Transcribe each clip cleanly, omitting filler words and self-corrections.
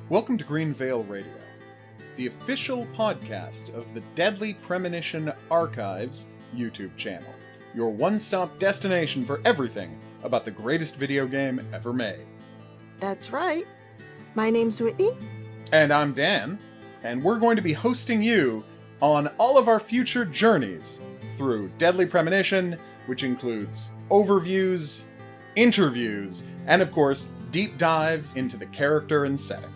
Welcome to Greenvale Radio, the official podcast of the Deadly Premonition Archives YouTube channel, your one-stop destination for everything about the greatest video game ever made. That's right. My name's Whitney. And I'm Dan, and we're going to be hosting you on all of our future journeys through Deadly Premonition, which includes overviews, interviews, and of course, deep dives into the character and setting.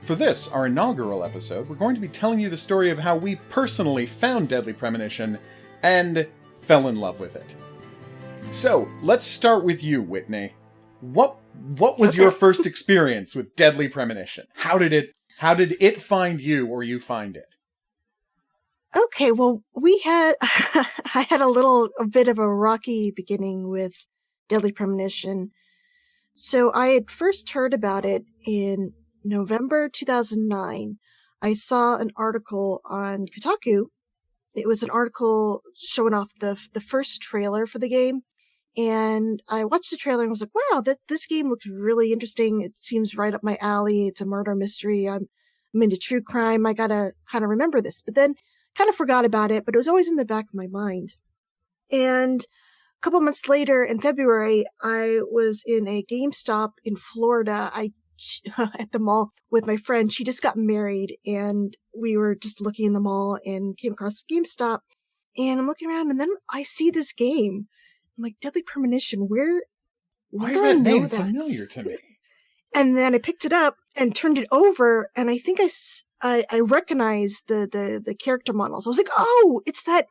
For this, our inaugural episode, we're going to be telling you the story of how we personally found Deadly Premonition and fell in love with it. So, let's start with you, Whitney. What was your first experience with Deadly Premonition? How did it find you or you find it? Okay, well, I had a bit of a rocky beginning with Deadly Premonition. So I had first heard about it in November 2009. I saw an article on Kotaku. It was an article showing off the first trailer for the game. And I watched the trailer and was like, wow, this game looks really interesting. It seems right up my alley. It's a murder mystery. I'm into true crime. I gotta kind of remember this. But then kind of forgot about it, but it was always in the back of my mind. And a couple months later, in February, I was in a GameStop in Florida. At the mall with my friend. She just got married, and we were just looking in the mall and came across GameStop. And I'm looking around, and then I see this game. I'm like, Deadly Premonition, why is that name familiar to me? And then I picked it up and turned it over, and I think I recognized the character models. I was like, oh, it's that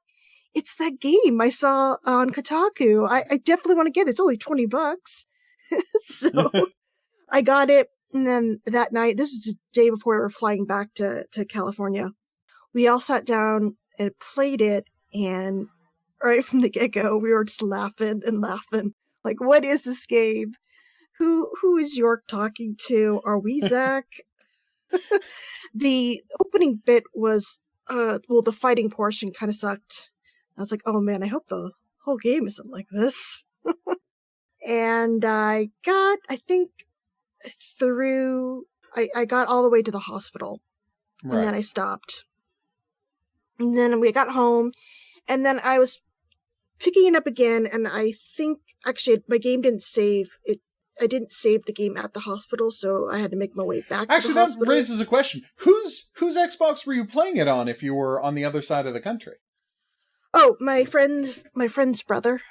game I saw on Kotaku. I definitely want to get it. It's only $20. So I got it. And then that night, this was the day before we were flying back to California, we all sat down and played it. And right from the get-go, we were just laughing and laughing. Like, what is this game? Who is York talking to? Are we Zach? The opening bit was, the fighting portion kind of sucked. I was like, oh man, I hope the whole game isn't like this. And I think, I got all the way to the hospital, and then I stopped. And then we got home, and then I was picking it up again, and I think, actually, my game didn't save it. I didn't save the game at the hospital, so I had to make my way back to the hospital. Actually, that raises a question. Whose Xbox were you playing it on if you were on the other side of the country? Oh, my friend's brother.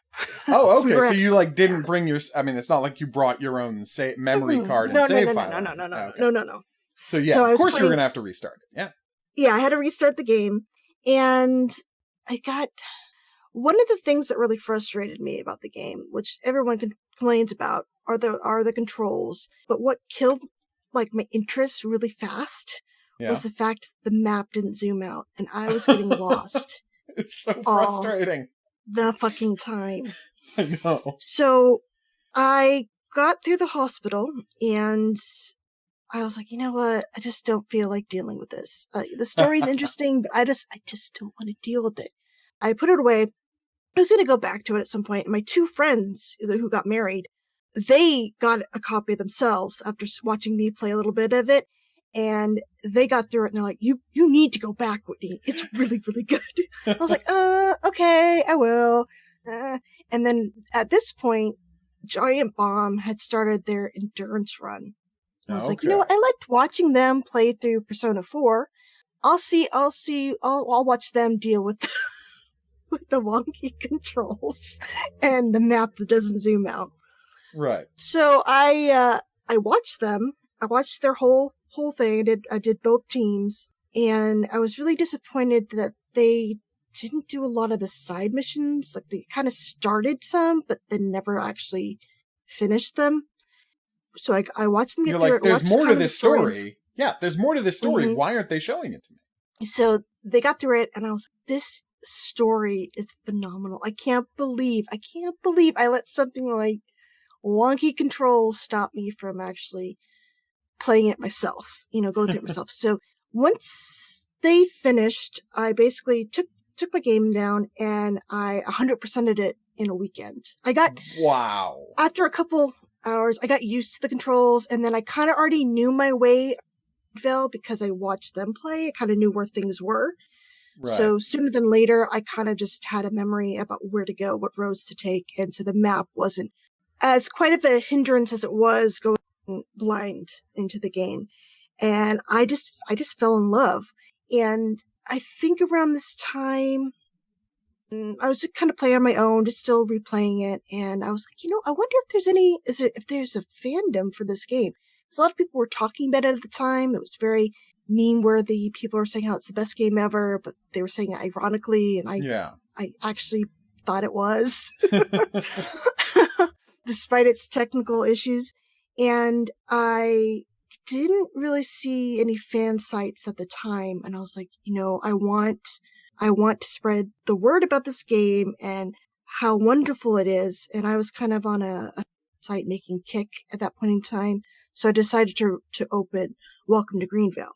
Oh, okay. So you didn't bring your. I mean, it's not like you brought your own memory card and save file. No. So yeah, of course you were gonna have to restart it. Yeah. Yeah, I had to restart the game, and I got one of the things that really frustrated me about the game, which everyone complains about, are the controls. But what killed my interest really fast was the fact the map didn't zoom out, and I was getting lost. It's so frustrating. The fucking time. I know. So I got through the hospital, and I was like, you know what? I just don't feel like dealing with this. The story's interesting, but I just don't want to deal with it. I put it away. I was going to go back to it at some point. My two friends who got married, they got a copy themselves after watching me play a little bit of it. And they got through it, and they're like, you need to go back, Whitney. It's really, really good. I was like, okay, I will. And then at this point, Giant Bomb had started their endurance run. I was like, you know what? I liked watching them play through Persona 4. I'll watch them deal with with the wonky controls and the map that doesn't zoom out. Right. So I watched them. I watched their whole thing. I did both teams, and I was really disappointed that they didn't do a lot of the side missions. Like, they kind of started some, but then never actually finished them. So I watched them get through it. There's more to this story. Yeah, there's more to this story. Mm-hmm. Why aren't they showing it to me? So they got through it, and I was like, this story is phenomenal. I can't believe I let something like wonky controls stop me from actually playing it myself, going through it myself. So once they finished, I basically took my game down, and I 100%ed it in a weekend. I got, wow. After a couple hours. I got used to the controls, and then I kind of already knew my way because I watched them play. I kind of knew where things were. Right. So sooner than later, I kind of just had a memory about where to go, what roads to take. And so the map wasn't as quite of a hindrance as it was going blind into the game. And I just fell in love. And I think around this time, I was kind of playing on my own, just still replaying it. And I was like, I wonder if there's a fandom for this game. Because a lot of people were talking about it at the time. It was very meme-worthy. People were saying how it's the best game ever, but they were saying it ironically, and I actually thought it was, despite its technical issues. And I didn't really see any fan sites at the time, and I was like, I want to spread the word about this game and how wonderful it is. And I was kind of on a site making kick at that point in time, so I decided to open Welcome to Greenvale.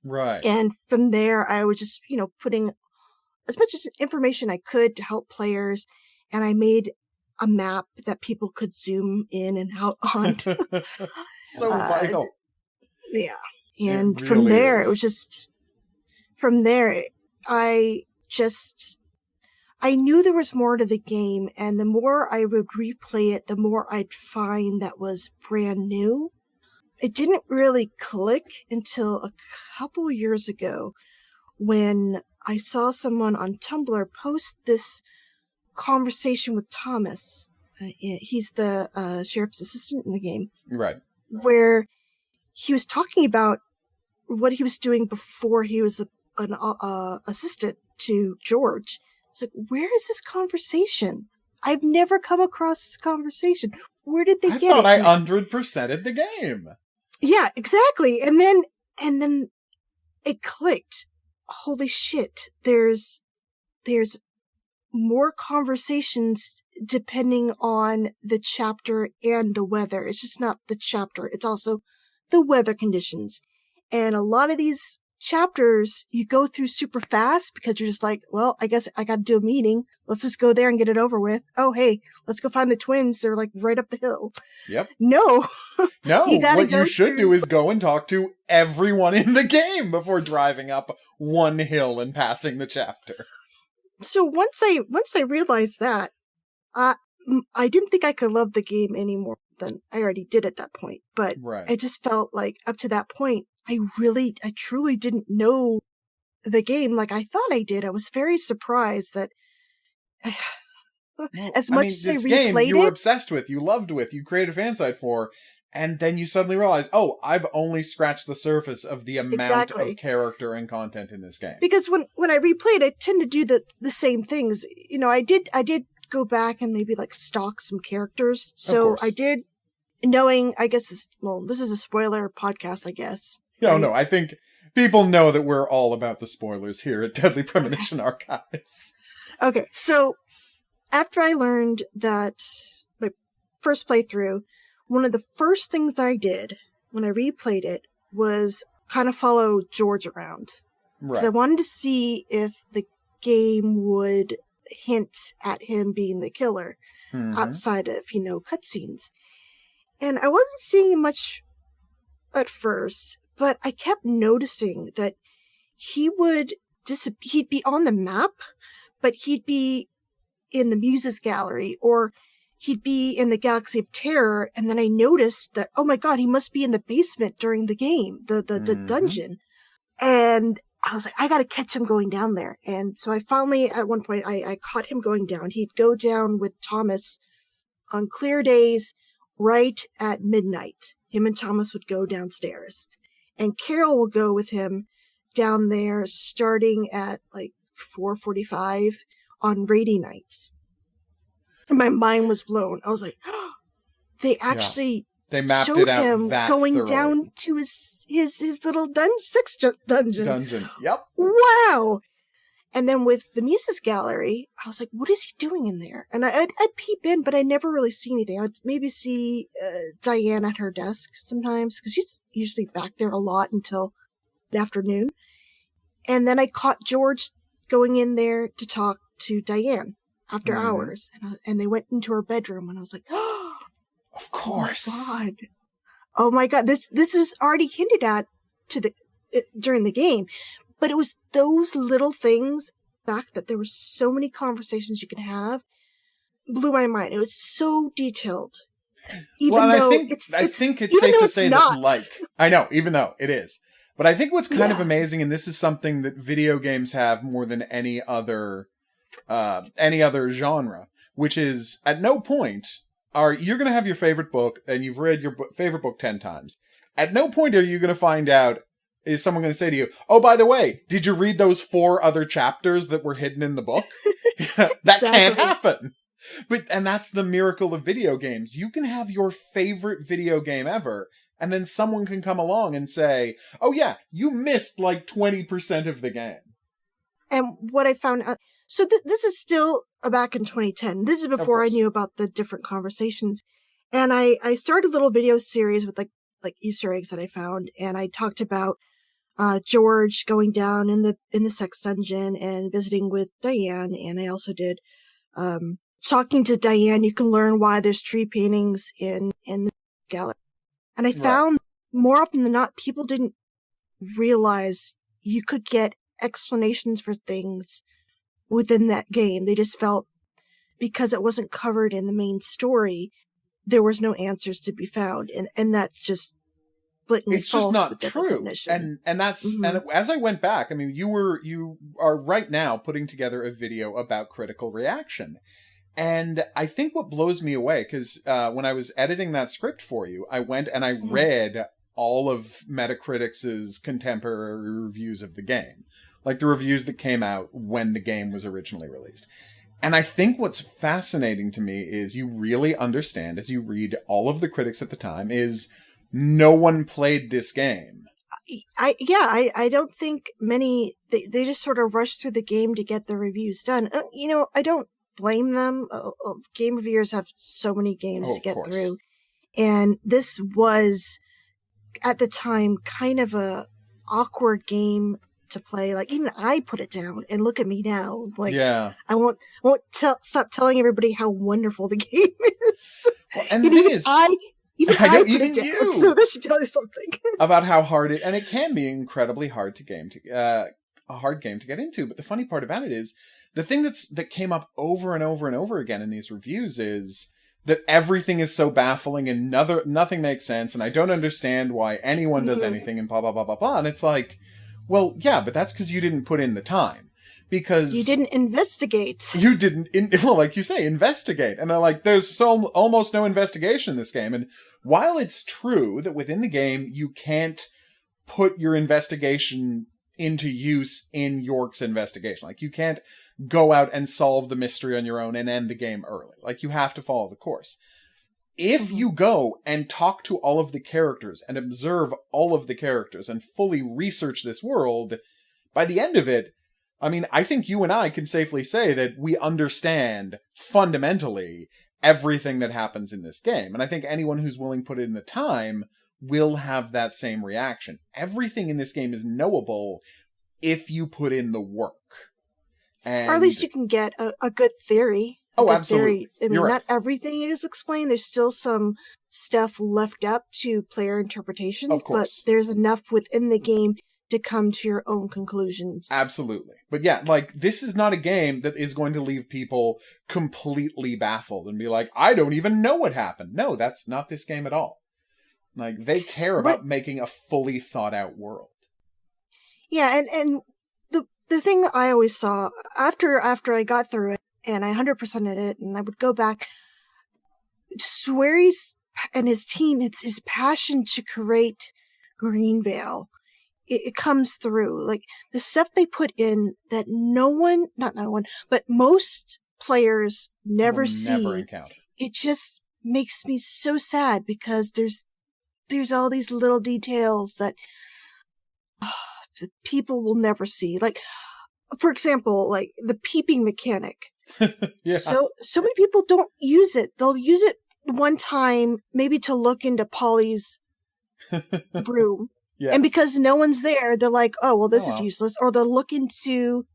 Right. And from there, I was just, putting as much information I could to help players. And I made a map that people could zoom in and out on. So vital. Yeah. And it from really there, is. it was just, from there, I knew there was more to the game. And the more I would replay it, the more I'd find that was brand new. It didn't really click until a couple years ago when I saw someone on Tumblr post this conversation with Thomas. He's the sheriff's assistant in the game. Right. Where he was talking about what he was doing before he was an assistant to George. It's like, where is this conversation? I've never come across this conversation. Where did they get it? I thought I 100%ed the game. Yeah, exactly. And then it clicked. Holy shit. There's more conversations depending on the chapter and the weather. It's just not the chapter. It's also the weather conditions. And a lot of these chapters you go through super fast because you're just like, well, I guess I got to do a meeting. Let's just go there and get it over with. Oh, hey, let's go find the twins. They're like right up the hill. Yep. No. No, what you should do is go and talk to everyone in the game before driving up one hill and passing the chapter. So once I realized that, I didn't think I could love the game any more than I already did at that point. But right. I just felt like up to that point, I truly didn't know the game like I thought I did. I was very surprised that as much as I replayed game you were obsessed with, you loved with, you created a fan site for, and then you suddenly realize, oh, I've only scratched the surface of the amount of character and content in this game. Because when I replayed, I tend to do the same things. I did go back and maybe like stalk some characters. So I did, knowing, I guess, this is a spoiler podcast, I guess. No, right? No, I think people know that we're all about the spoilers here at Deadly Premonition Archives. Okay, so after I learned that my first playthrough, one of the first things I did when I replayed it was kind of follow George around. Because I wanted to see if the game would hint at him being the killer outside of, cutscenes. And I wasn't seeing much at first, but I kept noticing that he'd be on the map, but he'd be in the Muses Gallery, or he'd be in the Galaxy of Terror, and then I noticed that, oh my god, he must be in the basement during the game, the dungeon. And I was like, I gotta catch him going down there. And so I finally, at one point, I caught him going down. He'd go down with Thomas on clear days right at midnight. Him and Thomas would go downstairs. And Carol will go with him down there starting at like 4:45 on rainy nights. And my mind was blown. I was like, oh, they actually they mapped showed it out him that going thoroughly. Down to his little sixth dungeon. Yep. Wow. And then with the Muses Gallery, I was like, what is he doing in there? And I'd peep in, but I never really see anything. I'd maybe see Diane at her desk sometimes, because she's usually back there a lot until the afternoon. And then I caught George going in there to talk to Diane after hours. And they went into her bedroom, and I was like, oh, Of course. Oh my god. This is already hinted at during the game, but it was those little things. The fact that there were so many conversations you could have blew my mind. It was so detailed. Even though I think it's safe to say that, I know, even though it is. But I think what's kind of amazing, and this is something that video games have more than any other genre, which is at no point you're going to have your favorite book, and you've read your favorite book 10 times. At no point are you going to find out, is someone going to say to you, oh, by the way, did you read those 4 other chapters that were hidden in the book? That can't happen. And that's the miracle of video games. You can have your favorite video game ever, and then someone can come along and say, oh yeah, you missed like 20% of the game. And what I found out, so this is still back in 2010. This is before I knew about the different conversations. And I started a little video series with like Easter eggs that I found, and I talked about George going down in the sex dungeon and visiting with Diane, and I also did talking to Diane. You can learn why there's tree paintings in the gallery. And I found more often than not, people didn't realize you could get explanations for things within that game. They just felt because it wasn't covered in the main story, there was no answers to be found. And that's just blatantly false. It's just not true. And that's, and as I went back, I mean, you are right now putting together a video about critical reaction. And I think what blows me away, because when I was editing that script for you, I went and I read all of Metacritic's contemporary reviews of the game. Like the reviews that came out when the game was originally released. And I think what's fascinating to me is you really understand, as you read all of the critics at the time, is no one played this game. I don't think many, they just sort of rushed through the game to get the reviews done. I don't blame them. Game reviewers have so many games to get through. And this was, at the time, kind of a awkward game to play. Like, even I put it down, and look at me now. Like, I won't stop telling everybody how wonderful the game is. Well, and the thing is, I put it down, so that should tell you something about how hard it can be incredibly hard a hard game to get into. But the funny part about it is, the thing that came up over and over and over again in these reviews is that everything is so baffling and nothing makes sense, and I don't understand why anyone does anything, and blah blah blah blah blah. And it's like, well, yeah, but that's because you didn't put in the time. Because you didn't investigate. You didn't, like you say, investigate. And they're like, there's almost no investigation in this game. And while it's true that within the game, you can't put your investigation into use in York's investigation. Like, you can't go out and solve the mystery on your own and end the game early. Like, you have to follow the course. If you go and talk to all of the characters and observe all of the characters and fully research this world, by the end of it, I mean, I think you and I can safely say that we understand fundamentally everything that happens in this game. And I think anyone who's willing to put in the time will have that same reaction. Everything in this game is knowable if you put in the work. Or at least you can get a good theory. Oh, absolutely. I mean, not everything is explained. There's still some stuff left up to player interpretation. Of course. But there's enough within the game to come to your own conclusions. Absolutely. But yeah, like, this is not a game that is going to leave people completely baffled and be like, I don't even know what happened. No, that's not this game at all. Like, they care about making a fully thought out world. Yeah, and the thing I always saw, after I got through it, and I 100%ed it, and I would go back, Swery's and his team, his passion to create Greenvale, it comes through. Like, the stuff they put in that not no one, but most players never encounter. It just makes me so sad, because there's all these little details that people will never see. Like, for example, like the peeping mechanic. Yeah. So many people don't use it. They'll use it one time, maybe to look into Polly's room. Yes. And because no one's there, they're like, oh, well, this is useless. Or they'll look into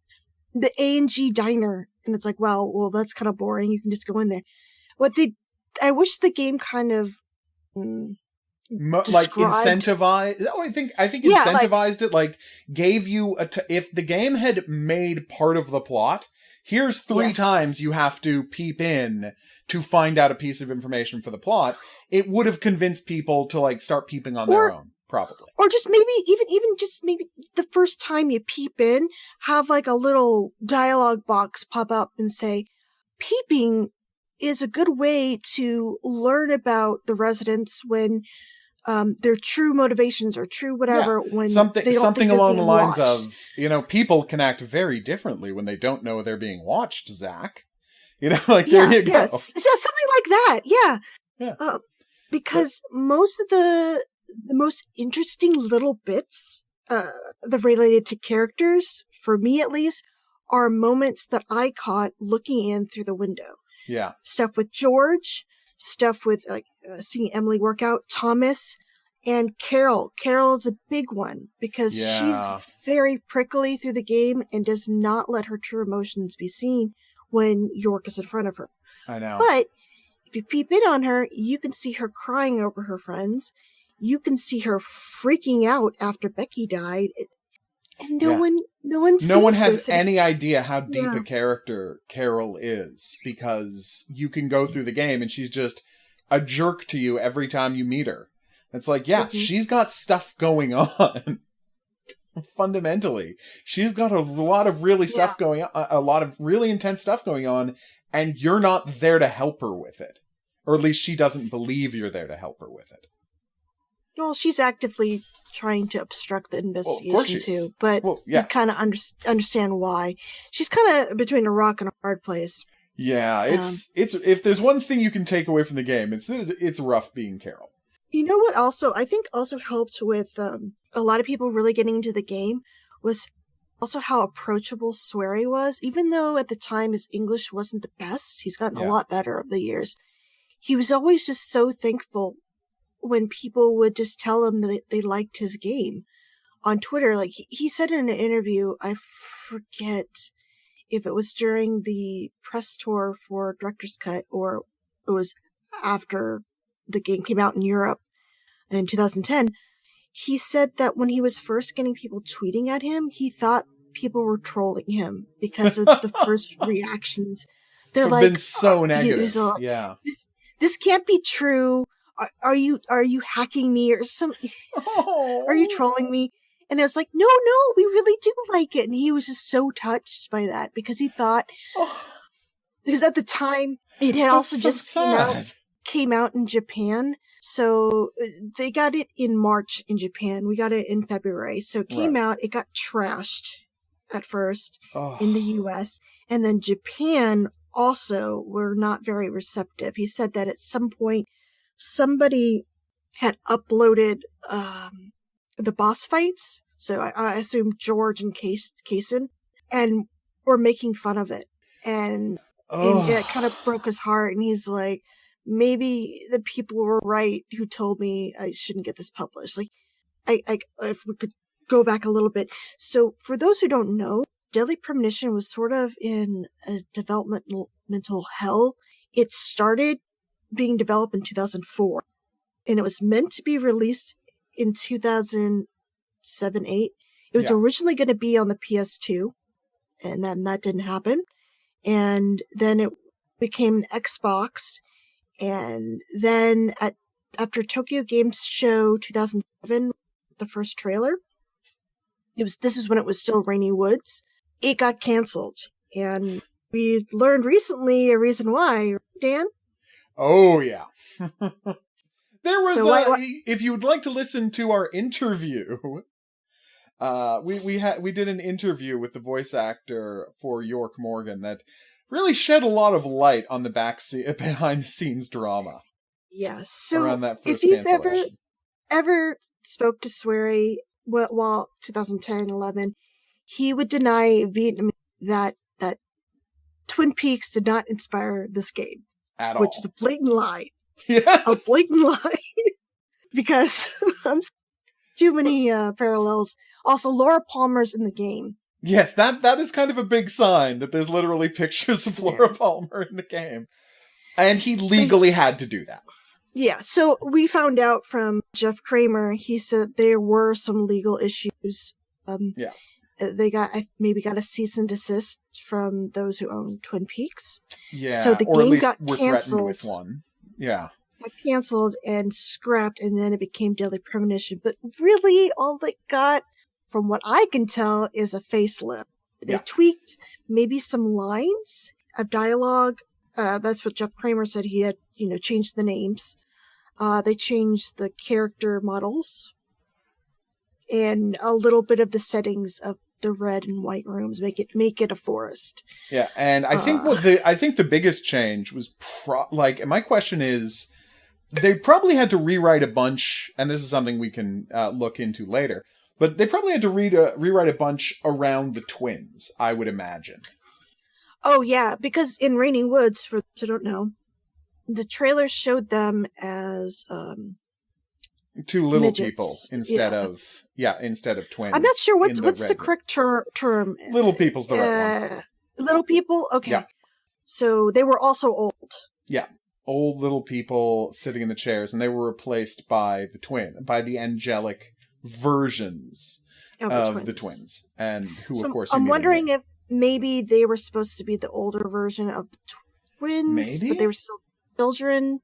the A&G diner, and it's like, well, that's kind of boring. You can just go in there. What they I wish the game kind of like incentivized. Oh, I think incentivized it. Like gave you if the game had made part of the plot. Here's 3 times you have to peep in to find out a piece of information for the plot. It would have convinced people to like start peeping on their own, probably. Or just maybe even just maybe the first time you peep in, have like a little dialogue box pop up and say, peeping is a good way to learn about the residents when their true motivations or true whatever, when something along the lines of, people can act very differently when they don't know they're being watched, Zach. There you go. Yes. Something like that. Yeah. Yeah. Because most of the most interesting little bits that related to characters, for me at least, are moments that I caught looking in through the window. Yeah. Stuff with George, stuff with seeing Emily work out, Thomas, and Carol. Carol is a big one because she's very prickly through the game and does not let her true emotions be seen when York is in front of her. I know. But if you peep in on her, you can see her crying over her friends. You can see her freaking out after Becky died. And no one has any idea how deep a character Carol is, because you can go through the game and she's just a jerk to you every time you meet her. It's like, she's got stuff going on. Fundamentally, she's got a lot of really stuff going on, a lot of really intense stuff going on, and you're not there to help her with it. Or at least she doesn't believe you're there to help her with it. Well, she's actively trying to obstruct the investigation too, but you kind of understand why. She's kind of between a rock and a hard place. Yeah, it's if there's one thing you can take away from the game, it's rough being Carol. You know what? Also, I think also helped with a lot of people really getting into the game was also how approachable Swery was. Even though at the time his English wasn't the best, he's gotten a lot better over the years. He was always just so thankful when people would just tell him that they liked his game on Twitter. Like he said in an interview, I forget if it was during the press tour for Director's Cut or it was after the game came out in Europe in 2010. He said that when he was first getting people tweeting at him, he thought people were trolling him because of the first reactions. They're like, been so negative. This can't be true. Are you hacking me or something? Are you trolling me? And I was like, no, we really do like it. And he was just so touched by that because he thought, because at the time it had also just came out in Japan. So they got it in March in Japan. We got it in February. So it came out, it got trashed at first in the US. And then Japan also were not very receptive. He said that at some point, somebody had uploaded the boss fights. So I assume George and Kaysen, and were making fun of it. And it kind of broke his heart. And he's like, maybe the people were right who told me I shouldn't get this published. Like, if we could go back a little bit. So for those who don't know, Deadly Premonition was sort of in a developmental hell. It started being developed in 2004, and it was meant to be released in 2007-8. It was originally going to be on the PS2, and then that didn't happen. And then it became an Xbox, and then after Tokyo Game Show 2007, the first trailer, this is when it was still Rainy Woods. It got canceled, and we learned recently a reason why. Dan? Oh, yeah. There was if you would like to listen to our interview, we did an interview with the voice actor for York Morgan that really shed a lot of light on the behind the scenes drama. Yes. So around that first if you've cancellation. ever spoke to Swery while 2010-11, he would deny vehemently that Twin Peaks did not inspire this game. At all. Which is a blatant lie. Yes. A blatant lie. Because too many parallels. Also, Laura Palmer's in the game. Yes, that is kind of a big sign that there's literally pictures of Laura Palmer in the game. And he legally had to do that. Yeah, so we found out from Jeff Kramer, he said there were some legal issues. They maybe got a cease and desist from those who own Twin Peaks. Yeah, so the or at game least got were canceled. threatened with one. Yeah. Got canceled and scrapped, and then it became Deadly Premonition. But really, all they got, from what I can tell, is a facelift. They tweaked maybe some lines of dialogue. That's what Jeff Kramer said. He had, changed the names. They changed the character models and a little bit of the settings of the red and white rooms. Make it a forest. Yeah, and I think the biggest change was my question is, they probably had to rewrite a bunch, and this is something we can look into later. But they probably had to rewrite a bunch around the twins, I would imagine. Oh yeah, because in Raining Woods, for those who don't know, the trailer showed them as two little midgets. People instead of twins. I'm not sure what's the correct term. Little people's the right one. Little people? Okay. Yeah. So they were also old. Yeah. Old little people sitting in the chairs, and they were replaced by the angelic versions of the twins. And who, of course, I'm wondering if maybe they were supposed to be the older version of the twins, but they were still children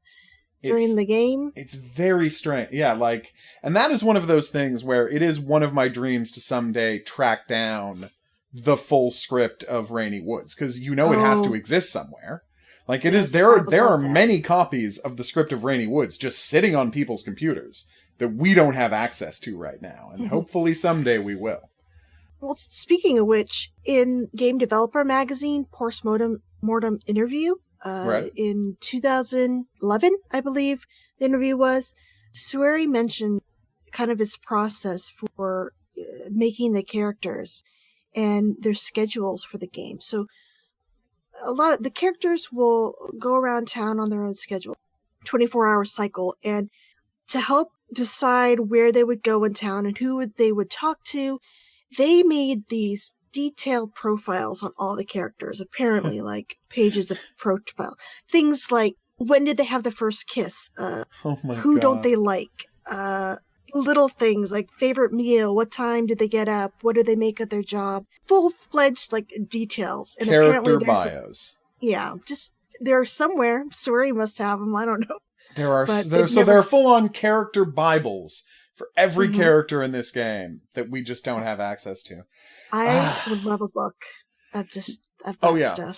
during the game. It's very strange. Yeah, and that is one of those things where it is one of my dreams to someday track down the full script of Rainy Woods, because it has to exist somewhere. There are many copies of the script of Rainy Woods just sitting on people's computers that we don't have access to right now, and hopefully someday we will. Well, speaking of which, in Game Developer Magazine, Post-Mortem Interview, in 2011, I believe the interview was, Swery mentioned kind of his process for making the characters and their schedules for the game. So a lot of the characters will go around town on their own schedule, 24-hour cycle, and to help decide where they would go in town and who they would talk to, they made these detailed profiles on all the characters, apparently, like pages of profile. Things like, when did they have their first kiss? Who don't they like? Little things like favorite meal, what time did they get up, what do they make of their job? Full-fledged, details. And character bios. Just, they're somewhere. Swery must have them, I don't know. There are full-on character Bibles for every character in this game that we just don't have access to. I would love a book of just of that stuff.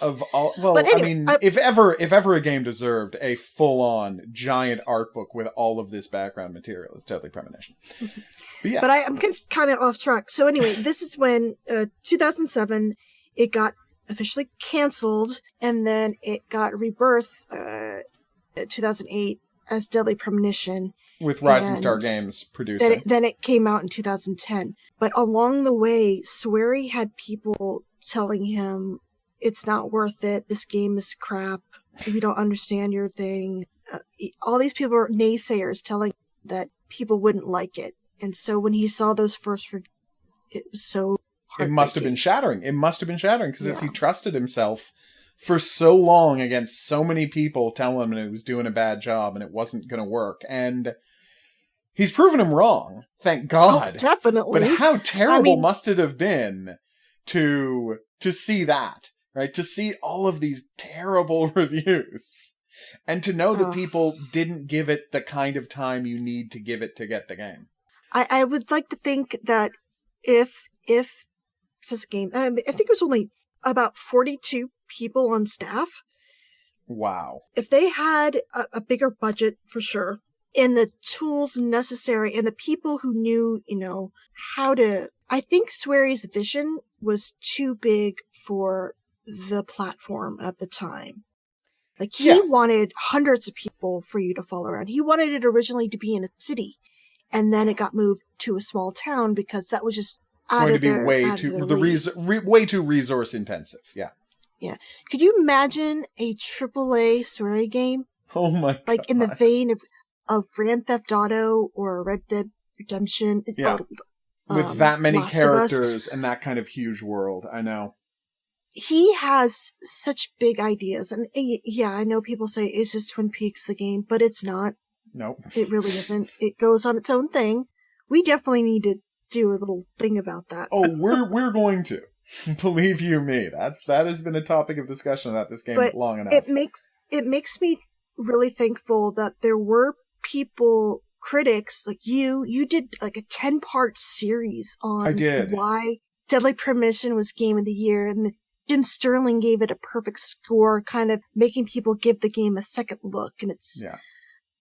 But anyway, if ever a game deserved a full-on giant art book with all of this background material, it's Deadly Premonition. But I'm kind of off track. So anyway, this is when 2007 it got officially canceled, and then it got rebirth 2008 as Deadly Premonition. With Rising Star Games producing. Then it came out in 2010. But along the way, Swery had people telling him, it's not worth it, this game is crap, we don't understand your thing. All these people are naysayers telling that people wouldn't like it. And so when he saw those first reviews, it was so heartbreaking. It must have been shattering because he trusted himself for so long against so many people telling him it was doing a bad job and it wasn't going to work. And he's proven him wrong, thank God. Oh, definitely. But how terrible must it have been to see that, right? To see all of these terrible reviews and to know that people didn't give it the kind of time you need to give it to get the game. I would like to think that if this game, I think it was only about 42 people on staff. Wow. If they had a bigger budget, for sure, and the tools necessary and the people who knew, how to, I think Swery's vision was too big for the platform at the time. He wanted hundreds of people for you to follow around. He wanted it originally to be in a city, and then it got moved to a small town because that was just way too resource intensive. Yeah. Yeah. Could you imagine a AAA Swery game? Oh my God. In the vein of Grand Theft Auto or Red Dead Redemption? Yeah. With that many characters and that kind of huge world. I know. he has such big ideas. And yeah, I know people say, is just Twin Peaks the game? But it's not. Nope. It really isn't. It goes on its own thing. We definitely need to do a little thing about that. Oh, we're going to. Believe you me. That has been a topic of discussion about this game long enough. It makes me really thankful that there were people, critics like you did like a 10-part series on why Deadly Premonition was Game of the Year, and Jim Sterling gave it a perfect score, kind of making people give the game a second look. And it's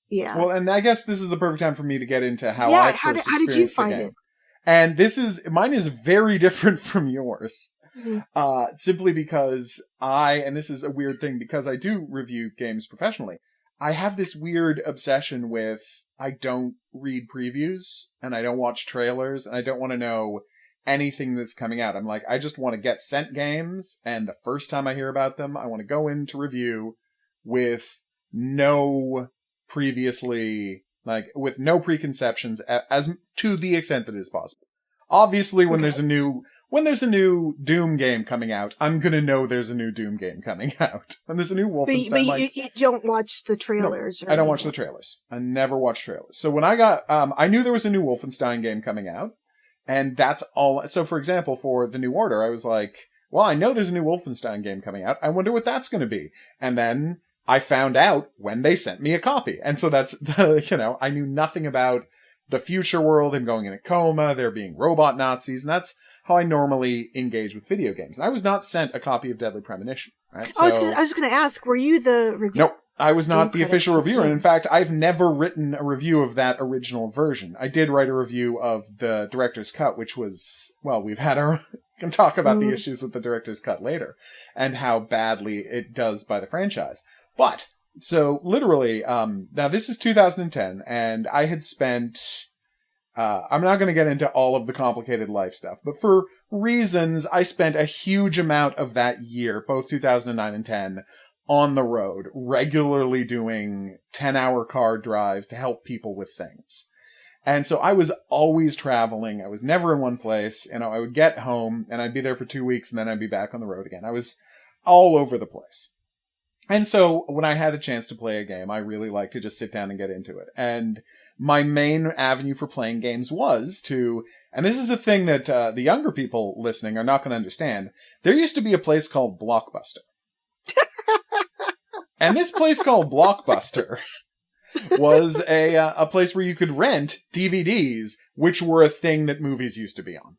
yeah. Well, and I guess this is the perfect time for me to get into how I first experienced how did you find the game. it? And mine is very different from yours. Mm-hmm. Simply because and this is a weird thing because I do review games professionally, I have this weird obsession with, I don't read previews and I don't watch trailers and I don't want to know anything that's coming out. I'm like, I just want to get sent games, and the first time I hear about them, I want to go into review with no preconceptions as to the extent that it is possible. Obviously, when there's a new Doom game coming out, I'm gonna know there's a new Doom game coming out. When there's a new Wolfenstein, but you don't watch the trailers. No, I don't watch the trailers. I never watch trailers. So when I got, I knew there was a new Wolfenstein game coming out, and that's all. So for example, for the New Order, I was like, well, I know there's a new Wolfenstein game coming out. I wonder what that's going to be. And then I found out when they sent me a copy, and so that's I knew nothing about the future world, him going in a coma, there being robot Nazis, and that's how I normally engage with video games. And I was not sent a copy of Deadly Premonition. Right? I was going to ask, were you the reviewer? Nope, I was not the official reviewer. And in fact, I've never written a review of that original version. I did write a review of the director's cut, which was, well, we can talk about the issues with the director's cut later and how badly it does by the franchise. But so literally, now this is 2010, and I had spent, I'm not going to get into all of the complicated life stuff, but for reasons, I spent a huge amount of that year, both 2009 and 10, on the road, regularly doing 10-hour car drives to help people with things. And so I was always traveling. I was never in one place. I would get home, and I'd be there for 2 weeks, and then I'd be back on the road again. I was all over the place. And so when I had a chance to play a game, I really liked to just sit down and get into it. And my main avenue for playing games was to, and this is a thing that the younger people listening are not going to understand, there used to be a place called Blockbuster. And this place called Blockbuster was a place where you could rent DVDs, which were a thing that movies used to be on.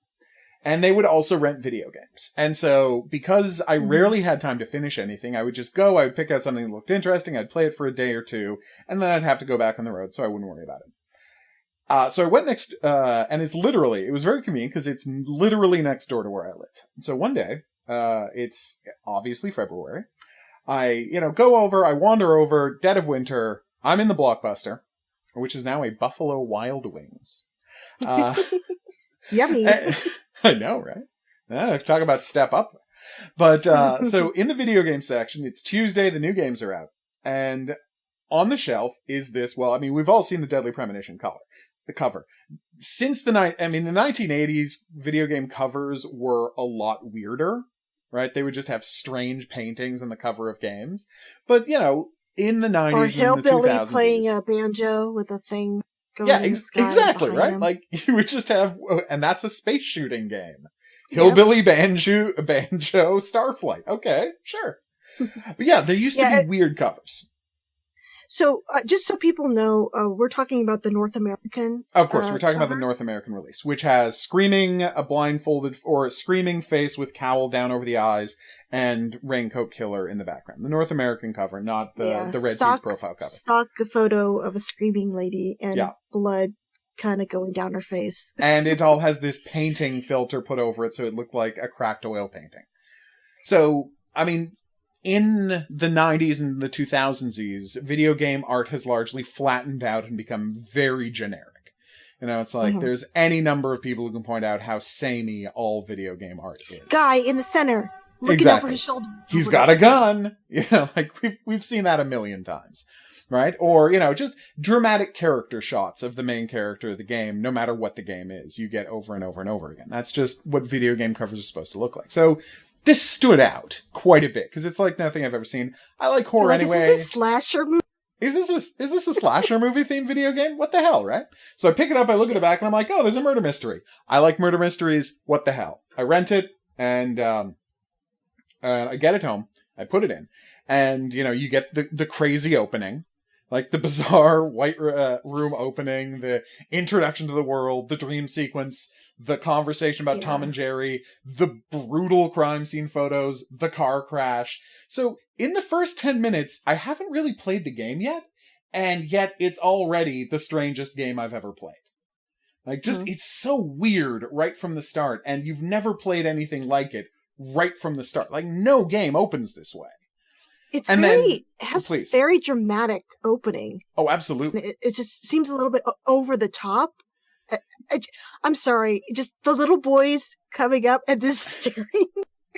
And they would also rent video games. And so, because I rarely had time to finish anything, I would just go, I would pick out something that looked interesting, I'd play it for a day or two, and then I'd have to go back on the road, so I wouldn't worry about it. So I went next, and it was very convenient, because it's literally next door to where I live. So one day, it's obviously February, I wander over, dead of winter, I'm in the Blockbuster, which is now a Buffalo Wild Wings. Yummy. I know, right? Talk about step up. But, so in the video game section, it's Tuesday, the new games are out. And on the shelf is this, we've all seen the Deadly Premonition cover. Since the 1980s, video game covers were a lot weirder, right? They would just have strange paintings on the cover of games. But, in the 90s, or and hillbilly the 2000s, playing a banjo with a thing. Exactly, right? Him. Like, you would just have, and that's a space shooting game. Hillbilly banjo, Starflight. Okay, sure. But yeah, there used to be weird covers. So, just so people know, we're talking about the North American. Of course, we're talking about the North American release, which has screaming screaming face with cowl down over the eyes and raincoat killer in the background. The North American cover, not the Red Seas profile cover. Stock photo of a screaming lady and blood kind of going down her face. And it all has this painting filter put over it, so it looked like a cracked oil painting. So, in the 90s and the 2000s, video game art has largely flattened out and become very generic. It's like there's any number of people who can point out how samey all video game art is. Guy in the center, looking over his shoulder. He's got a gun. We've seen that a million times, right? Or, just dramatic character shots of the main character of the game, no matter what the game is, you get over and over and over again. That's just what video game covers are supposed to look like. So, this stood out quite a bit because it's like nothing I've ever seen. I like horror like, anyway. Is this a slasher movie? Is this a slasher movie themed video game? What the hell, right? So I pick it up, I look at the back, and I'm like, oh, there's a murder mystery. I like murder mysteries. What the hell? I rent it, and I get it home. I put it in, and you get the crazy opening, like the bizarre white room opening, the introduction to the world, the dream sequence, the conversation about Tom and Jerry, the brutal crime scene photos, the car crash. So in the first 10 minutes, I haven't really played the game yet, and yet it's already the strangest game I've ever played. Like, just, it's so weird right from the start, and you've never played anything like it right from the start. Like, no game opens this way. It's and very, it has a very dramatic opening. Oh, absolutely. It just seems a little bit over the top. I'm sorry, just the little boys coming up and just staring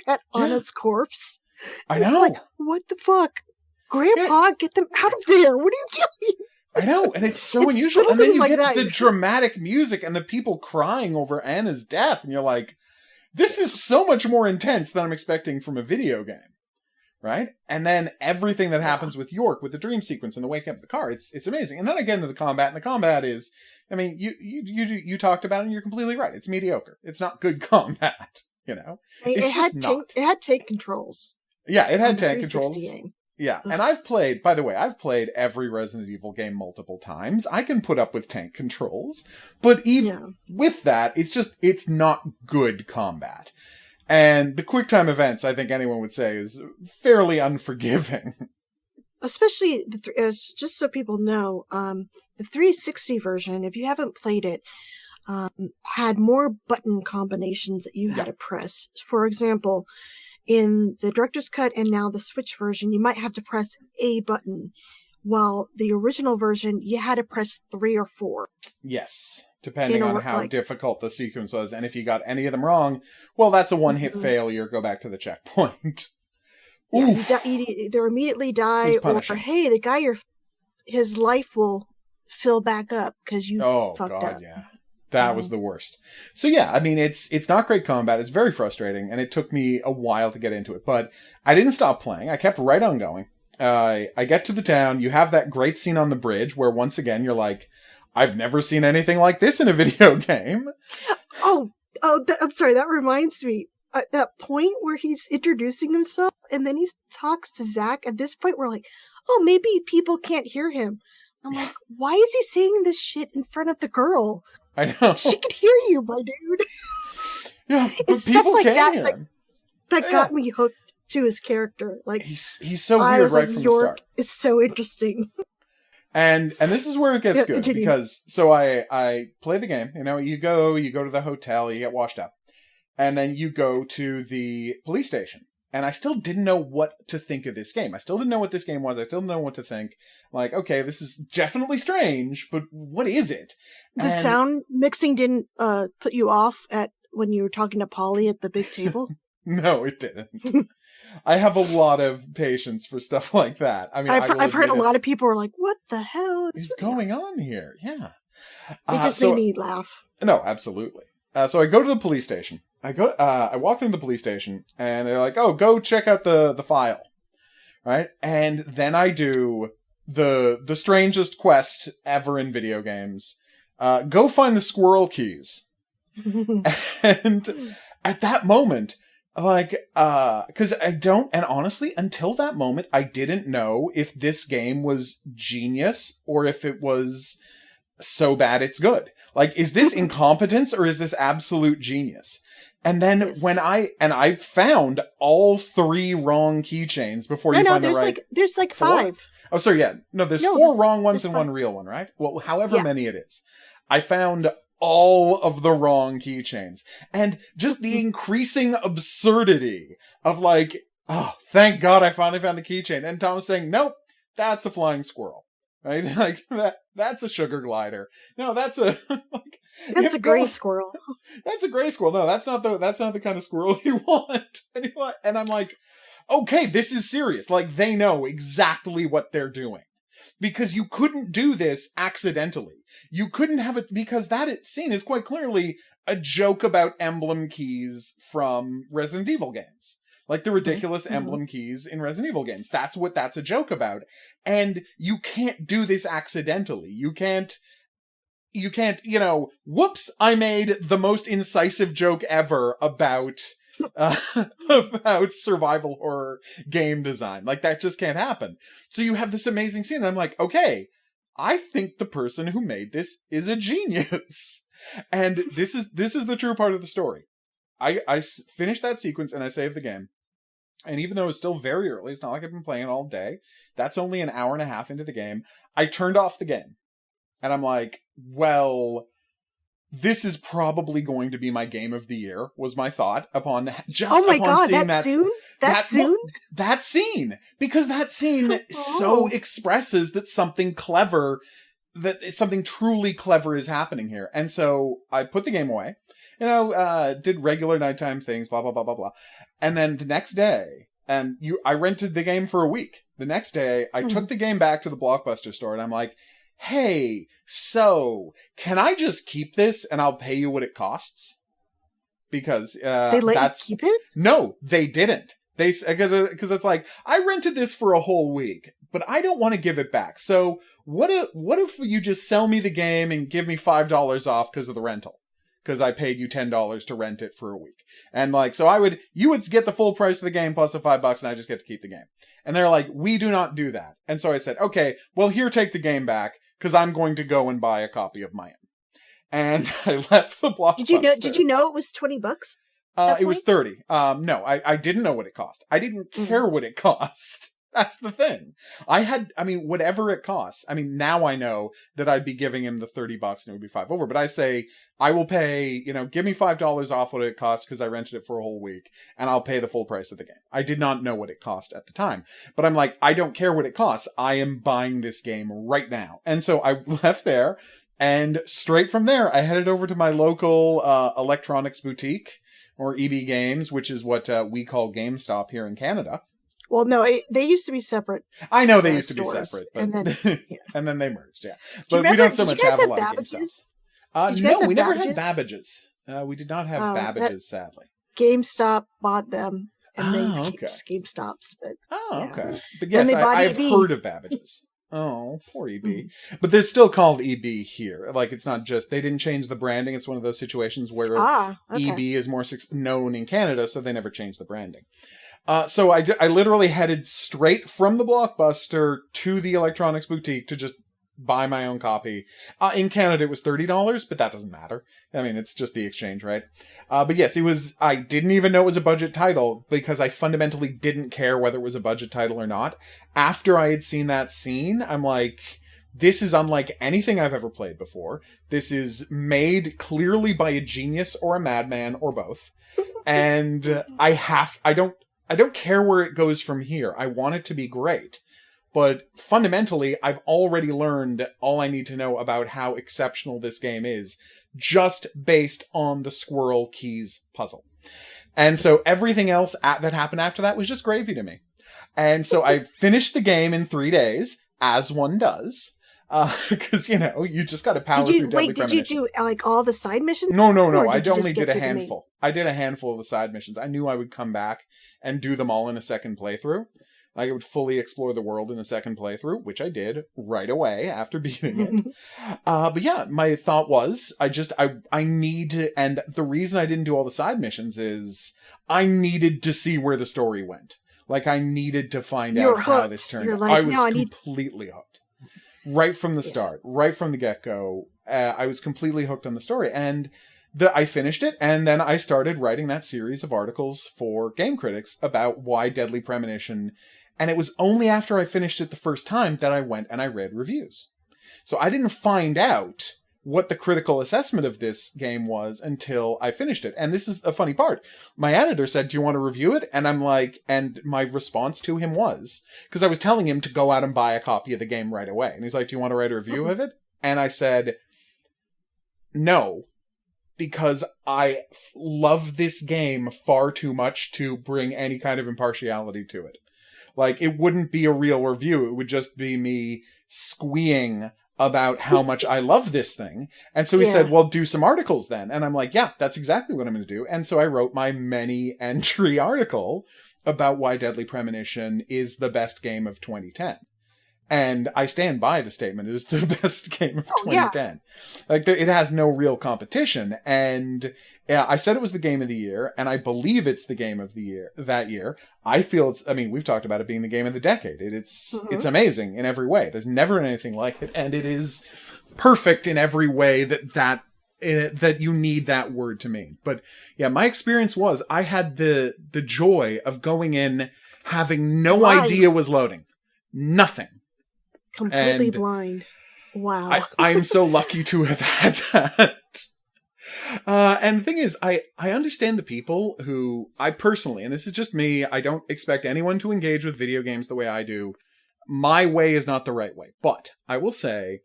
at Anna's corpse. I know. It's like, what the fuck? Grandpa, get them out of there. What are you doing? I know, and it's so unusual. And then you get the dramatic music and the people crying over Anna's death, and you're like, this is so much more intense than I'm expecting from a video game. Right? And then everything that happens with York, with the dream sequence and the waking up of the car, it's amazing. And then I get into the combat, and the combat is, I mean, you talked about it, and you're completely right. It's mediocre. It's not good combat, It had tank controls. Yeah, it had tank controls. Game. Yeah, and I've played every Resident Evil game multiple times. I can put up with tank controls, but even with that, it's not good combat. And the QuickTime events, I think anyone would say, is fairly unforgiving. Especially, just so people know, the 360 version, if you haven't played it, had more button combinations that you had to press. For example, in the director's cut and now the Switch version, you might have to press a button, while the original version, you had to press 3 or 4. Yes, depending on how difficult the sequence was. And if you got any of them wrong, well, that's a one-hit failure. Go back to the checkpoint. Yeah, you either immediately die, or hey, the guy, his life will fill back up because you fucked up. Yeah. That was the worst. So yeah, I mean, it's not great combat. It's very frustrating, and it took me a while to get into it. But I didn't stop playing. I kept right on going. I get to the town. You have that great scene on the bridge where, once again, you're like, I've never seen anything like this in a video game. I'm sorry. That reminds me. At that point where he's introducing himself, and then he talks to Zach. At this point, we're like, oh, maybe people can't hear him. I'm like, why is he saying this shit in front of the girl? I know. She can hear you, my dude. Yeah, but it's people stuff like can that hear him. that got me hooked to his character. Like, he's so weird right from the start. It's so interesting. And this is where it gets good, because so I play the game. You go to the hotel, you get washed up, and then you go to the police station. And I still didn't know what to think of this game. I still didn't know what this game was. I still didn't know what to think. Like, okay, this is definitely strange, but what is it? The sound mixing didn't put you off when you were talking to Polly at the big table? No, it didn't. I have a lot of patience for stuff like that. I mean, I've heard a lot of people are like, what the hell is going on here? Yeah. It just made me laugh. No, absolutely. So I go to the police station. I walk into the police station, and they're like, oh, go check out the file. Right? And then I do the strangest quest ever in video games. Go find the squirrel keys. And at that moment, because and honestly, until that moment, I didn't know if this game was genius or if it was so bad it's good. Like, is this incompetence or is this absolute genius? And then when I found all 3 wrong keychains before you find the right. There's 5. Oh, sorry, yeah. No, there's 4 wrong ones and 1 real one, right? Well, however many it is. I found all of the wrong keychains. And just the increasing absurdity of like, oh, thank God I finally found the keychain. And Tom's saying, nope, that's a flying squirrel. Right? Like that's a sugar glider. No, that's a that's a gray squirrel. That's a gray squirrel. No, that's not the kind of squirrel you want. And I'm like, okay, this is serious. Like, they know exactly what they're doing. Because you couldn't do this accidentally. You couldn't have it, because that scene is quite clearly a joke about emblem keys from Resident Evil games. Like the ridiculous emblem keys in Resident Evil games. That's what that's a joke about. And you can't do this accidentally. You can't, whoops, I made the most incisive joke ever about survival horror game design. Like, that just can't happen. So you have this amazing scene, and I'm like, okay, I think the person who made this is a genius. And this is the true part of the story. I finished that sequence and I saved the game. And even though it's still very early, it's not like I've been playing all day. That's only an hour and a half into the game. I turned off the game. And I'm like, well, this is probably going to be my game of the year, was my thought upon just oh my upon God, seeing that soon? That soon? That scene. Because that scene so expresses that something truly clever is happening here. And so I put the game away, did regular nighttime things, blah, blah, blah, blah, blah. And then the next day, I rented the game for a week. The next day, I took the game back to the Blockbuster store, and I'm like, hey, so can I just keep this and I'll pay you what it costs? Because they let you keep it? No, they didn't. Because it's like, I rented this for a whole week, but I don't want to give it back. So what if you just sell me the game and give me $5 off because of the rental? Because I paid you $10 to rent it for a week. And like, so you would get the full price of the game plus the $5 and I just get to keep the game. And they're like, we do not do that. And so I said, okay, well, here, take the game back, because I'm going to go and buy a copy of my own. And I left the Blockbuster. Did you know it was $20? It was 30. No, I didn't know what it cost. I didn't care what it cost. That's the thing. Whatever it costs. Now I know that I'd be giving him the $30 and it would be $5 over. But I say, I will pay, give me $5 off what it costs because I rented it for a whole week, and I'll pay the full price of the game. I did not know what it cost at the time. But I'm like, I don't care what it costs. I am buying this game right now. And so I left there, and straight from there, I headed over to my local electronics boutique, or EB Games, which is what we call GameStop here in Canada. Well, no, they used to be separate. I know they used to be stores, separate, but, and then and then they merged. Yeah, but we don't so much have a lot of GameStops. No, we never had Babbage's. We did not have Babbage's, sadly. GameStop bought them, and they became GameStops. But okay. But yes, I've heard of Babbage's. Oh, poor EB. But they're still called EB here. Like, it's not just, they didn't change the branding. It's one of those situations where EB is more known in Canada, so they never changed the branding. So I literally headed straight from the Blockbuster to the electronics boutique to just buy my own copy. In Canada, it was $30, but that doesn't matter. It's just the exchange, right? But yes, I didn't even know it was a budget title because I fundamentally didn't care whether it was a budget title or not. After I had seen that scene, I'm like, this is unlike anything I've ever played before. This is made clearly by a genius or a madman or both. And I don't care where it goes from here. I want it to be great. But fundamentally, I've already learned all I need to know about how exceptional this game is, just based on the squirrel keys puzzle. And so everything else that happened after that was just gravy to me. And so I finished the game in 3 days, as one does. Because, you just got to power through Deadly Premonition. Did you do like all the side missions? No. I only did a handful. I did a handful of the side missions. I knew I would come back and do them all in a second playthrough. I would fully explore the world in a second playthrough, which I did right away after beating it. But yeah, my thought was, I need to, and the reason I didn't do all the side missions is I needed to see where the story went. Like, I needed to find out how this turned out. I was completely hooked. Right from the start, right from the get-go, I was completely hooked on the story. And I finished it, and then I started writing that series of articles for Game Critics about why Deadly Premonition. And it was only after I finished it the first time that I went and I read reviews. So I didn't find out what the critical assessment of this game was until I finished it. And this is a funny part. My editor said, do you want to review it? And I'm like, and my response to him was, because I was telling him to go out and buy a copy of the game right away. And he's like, do you want to write a review of it? And I said, no, because I love this game far too much to bring any kind of impartiality to it. Like, it wouldn't be a real review. It would just be me squeeing about how much I love this thing. And so he said, well, do some articles then. And I'm like, yeah, that's exactly what I'm going to do. And so I wrote my many entry article about why Deadly Premonition is the best game of 2010. And I stand by the statement. It is the best game of 2010. Like, it has no real competition. And I said it was the game of the year, and I believe it's the game of the year that year. I feel we've talked about it being the game of the decade. It's amazing in every way. There's never anything like it. And it is perfect in every way that you need that word to mean. But yeah, my experience was I had the joy of going in having no idea was loading. Nothing. Completely blind. Wow. I'm so lucky to have had that. And the thing is, I understand the people who, I personally, and this is just me, I don't expect anyone to engage with video games the way I do. My way is not the right way. But I will say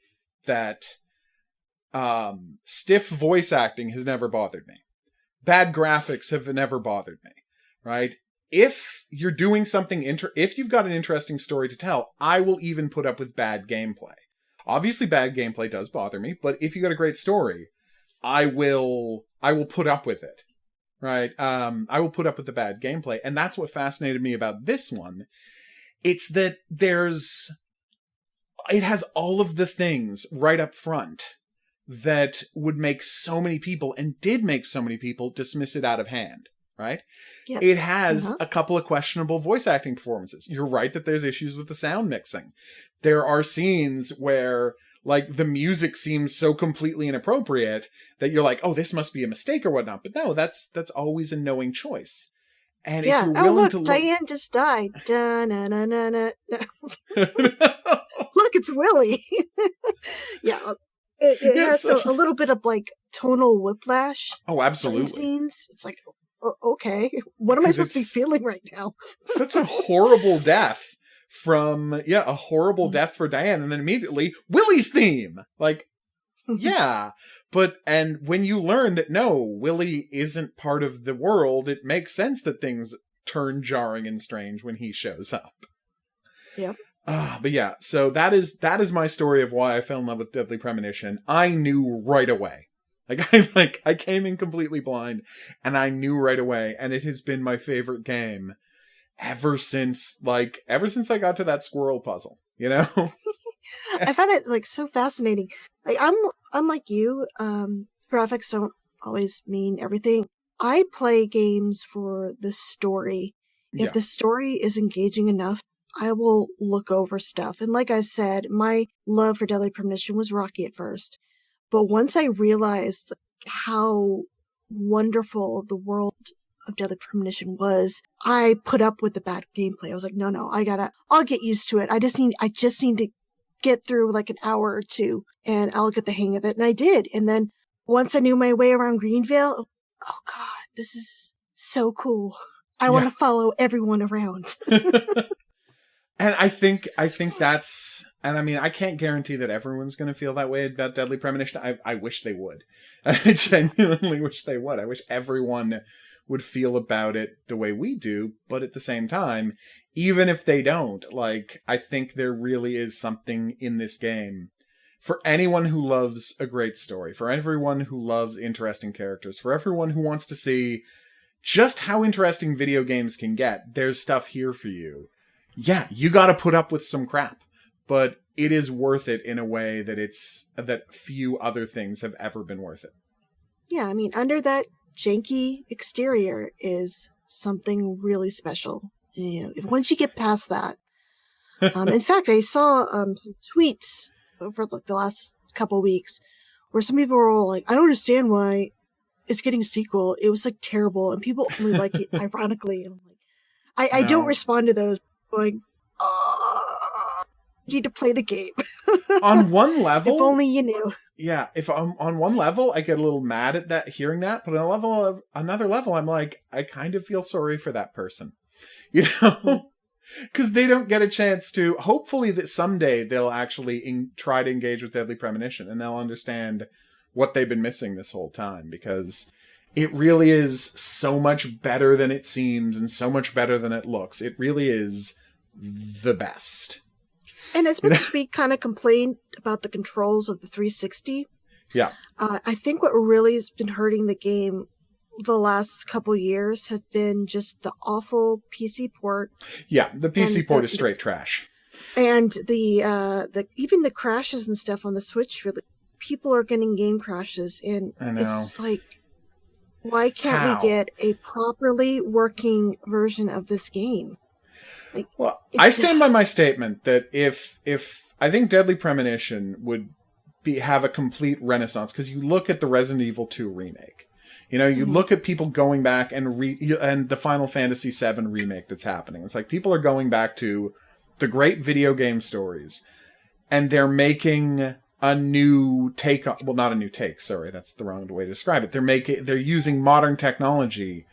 that stiff voice acting has never bothered me. Bad graphics have never bothered me, right? If you're doing something, if you've got an interesting story to tell, I will even put up with bad gameplay. Obviously, bad gameplay does bother me, but if you got a great story, I will put up with it, right? I will put up with the bad gameplay, and that's what fascinated me about this one. It's that it has all of the things right up front that would make so many people, and did make so many people, dismiss it out of hand. Right? Yep. It has a couple of questionable voice acting performances. You're right that there's issues with the sound mixing. There are scenes where, like, the music seems so completely inappropriate that you're like, oh, this must be a mistake or whatnot. But no, that's always a knowing choice. And if you're willing to look... Diane just died. Da-na-na-na-na. Look, it's Willie. Yeah. It has a little bit of, like, tonal whiplash. Oh, absolutely. Scenes. It's like... okay, what am I supposed to be feeling right now? Such a horrible death a horrible death for Diane, and then immediately Willie's theme. Like, yeah, and when you learn that no, Willie isn't part of the world, it makes sense that things turn jarring and strange when he shows up. Yep. But yeah, so that is my story of why I fell in love with Deadly Premonition. I knew right away. I came in completely blind, and I knew right away, and it has been my favorite game ever since I got to that squirrel puzzle, you know? I find it, like, so fascinating. Like, I'm unlike you, graphics don't always mean everything. I play games for the story. If the story is engaging enough, I will look over stuff. And like I said, my love for Deadly Premonition was rocky at first. But once I realized how wonderful the world of Deadly Premonition was, I put up with the bad gameplay. I was like, no, I'll get used to it. I just need to get through like an hour or two and I'll get the hang of it. And I did. And then once I knew my way around Greenvale, oh God, this is so cool. I want to follow everyone around. And I think that's, and I mean, I can't guarantee that everyone's going to feel that way about Deadly Premonition. I wish they would. I genuinely wish they would. I wish everyone would feel about it the way we do. But at the same time, even if they don't, like, I think there really is something in this game for anyone who loves a great story, for everyone who loves interesting characters, for everyone who wants to see just how interesting video games can get. There's stuff here for you. Yeah, you got to put up with some crap, but it is worth it in a way that few other things have ever been worth it. Yeah, I mean, under that janky exterior is something really special. You know, once you get past that. In fact, I saw some tweets over like the last couple weeks where some people were all like, I don't understand why it's getting a sequel. It was like terrible, and people only like it ironically. And I'm like, I don't respond to those. Going, oh, you need to play the game. On one level, if only you knew. Yeah, if on one level I get a little mad at that, hearing that, but on another level, I'm like, I kind of feel sorry for that person, you know, because they don't get a chance to. Hopefully, that someday they'll actually try to engage with Deadly Premonition, and they'll understand what they've been missing this whole time, because it really is so much better than it seems and so much better than it looks. It really is the best. And as much as we kind of complained about the controls of the 360, yeah, I think what really has been hurting the game the last couple years have been just the awful PC port. Yeah, the PC port is straight trash. And the even the crashes and stuff on the Switch, really, people are getting game crashes, and I know. it's like, why can't we get a properly working version of this game? Like, well, I stand by my statement that if I think Deadly Premonition would have a complete renaissance, because you look at the Resident Evil 2 remake. You look at people going back and the Final Fantasy VII remake that's happening. It's like people are going back to the great video game stories, and they're making a new take on, well, not a new take, sorry, that's the wrong way to describe it. They're using modern technology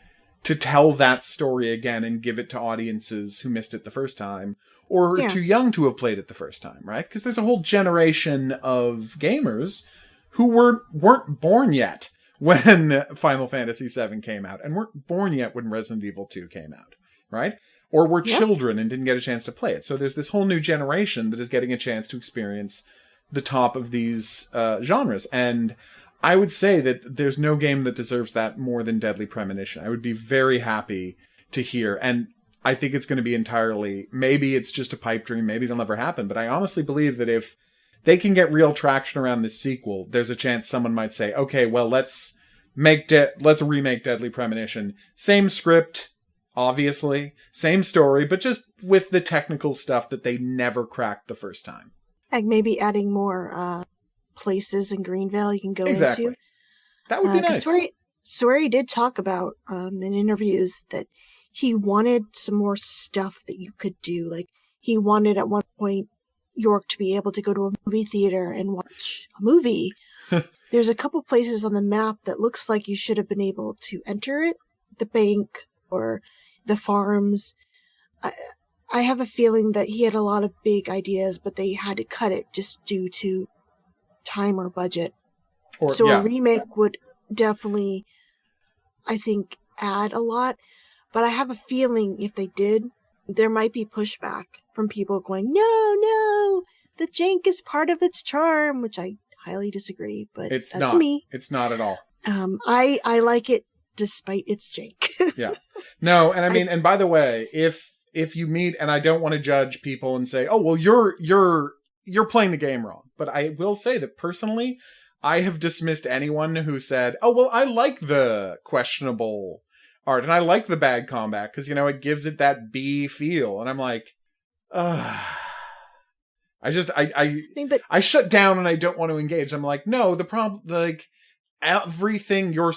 to tell that story again and give it to audiences who missed it the first time, or too young to have played it the first time, right? Because there's a whole generation of gamers who weren't born yet when Final Fantasy VII came out, and weren't born yet when Resident Evil 2 came out, right? Or were children and didn't get a chance to play it. So there's this whole new generation that is getting a chance to experience the top of these genres. And I would say that there's no game that deserves that more than Deadly Premonition. I would be very happy to hear. And I think it's going to be entirely, maybe it's just a pipe dream, maybe it'll never happen. But I honestly believe that if they can get real traction around this sequel, there's a chance someone might say, okay, well, let's remake Deadly Premonition. Same script, obviously, same story, but just with the technical stuff that they never cracked the first time. Like maybe adding more places in Greenvale you can go into. That would be nice. Swery did talk about in interviews that he wanted some more stuff that you could do. Like, he wanted at one point York to be able to go to a movie theater and watch a movie. There's a couple places on the map that looks like you should have been able to enter it. The bank or the farms. I have a feeling that he had a lot of big ideas, but they had to cut it just due to time or budget. A remake would definitely, I think, add a lot. But I have a feeling if they did, there might be pushback from people going, no, the jank is part of its charm, which I highly disagree, but that's not me. It's not at all. I like it despite its jank. Yeah. No, and I mean, and by the way, if you meet, and I don't want to judge people and say, oh, well, you're playing the game wrong. But I will say that personally, I have dismissed anyone who said, oh, well, I like the questionable art and I like the bad combat because, it gives it that B feel. And I'm like, I shut down and I don't want to engage. I'm like, no, the problem, like, everything your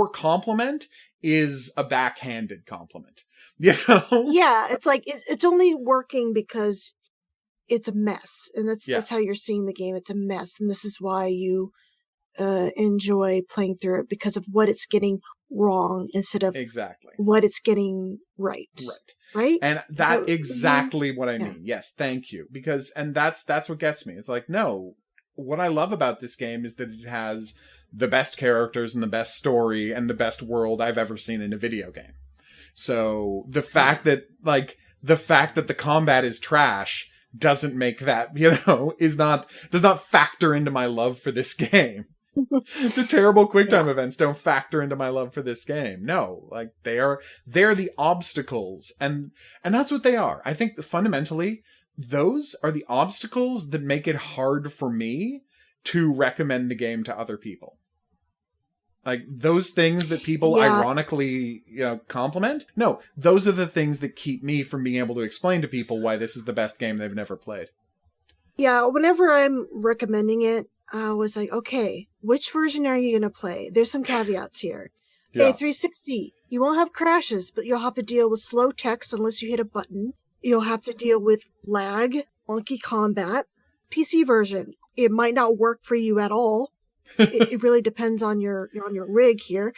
compliment is a backhanded compliment. Yeah, it's like it's only working because it's a mess, and that's how you're seeing the game. It's a mess, and this is why you enjoy playing through it, because of what it's getting wrong instead of what it's getting right. Right? And that's exactly what I mean. Yes, thank you. Because that's what gets me. It's like, no, what I love about this game is that it has the best characters and the best story and the best world I've ever seen in a video game. So the fact that the combat is trash doesn't make that, does not factor into my love for this game. The terrible QuickTime events don't factor into my love for this game. No, like they're the obstacles, and that's what they are. I think fundamentally those are the obstacles that make it hard for me to recommend the game to other people. Like those things that people ironically, compliment. No, those are the things that keep me from being able to explain to people why this is the best game they've never played. Yeah, whenever I'm recommending it, I was like, okay, which version are you going to play? There's some caveats here. Okay, 360, you won't have crashes, but you'll have to deal with slow text unless you hit a button. You'll have to deal with lag, wonky combat. PC version, it might not work for you at all. It really depends on your rig here.